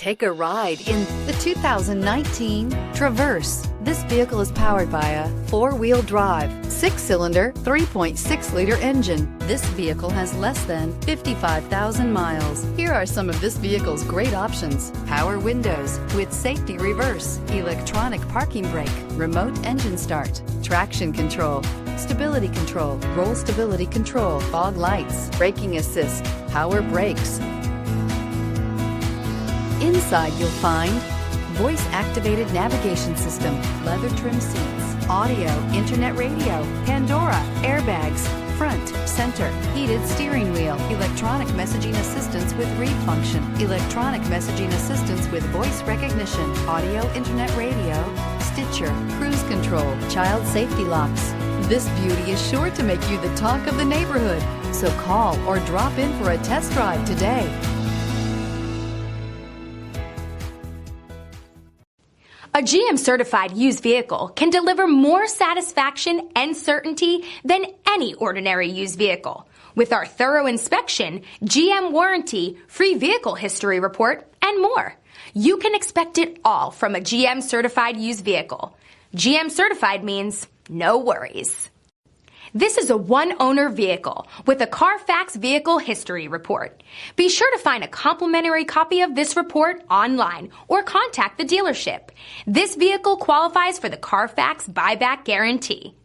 Take a ride in the 2019 Traverse. This vehicle is powered by a four-wheel drive, six-cylinder, 3.6-liter engine. This vehicle has less than 55,000 miles. Here are some of this vehicle's great options: power windows with safety reverse, electronic parking brake, remote engine start, traction control, stability control, roll stability control, fog lights, braking assist, power brakes. Inside you'll find voice-activated navigation system, leather trim seats, audio, internet radio, Pandora, airbags, front, center, heated steering wheel, electronic messaging assistance with read function, electronic messaging assistance with voice recognition, audio, internet radio, Stitcher, cruise control, child safety locks. This beauty is sure to make you the talk of the neighborhood. So call or drop in for a test drive today. A GM-certified used vehicle can deliver more satisfaction and certainty than any ordinary used vehicle. With our thorough inspection, GM warranty, free vehicle history report, and more. You can expect it all from a GM-certified used vehicle. GM-certified means no worries. This is a one-owner vehicle with a Carfax Vehicle History Report. Be sure to find a complimentary copy of this report online or contact the dealership. This vehicle qualifies for the Carfax Buyback Guarantee.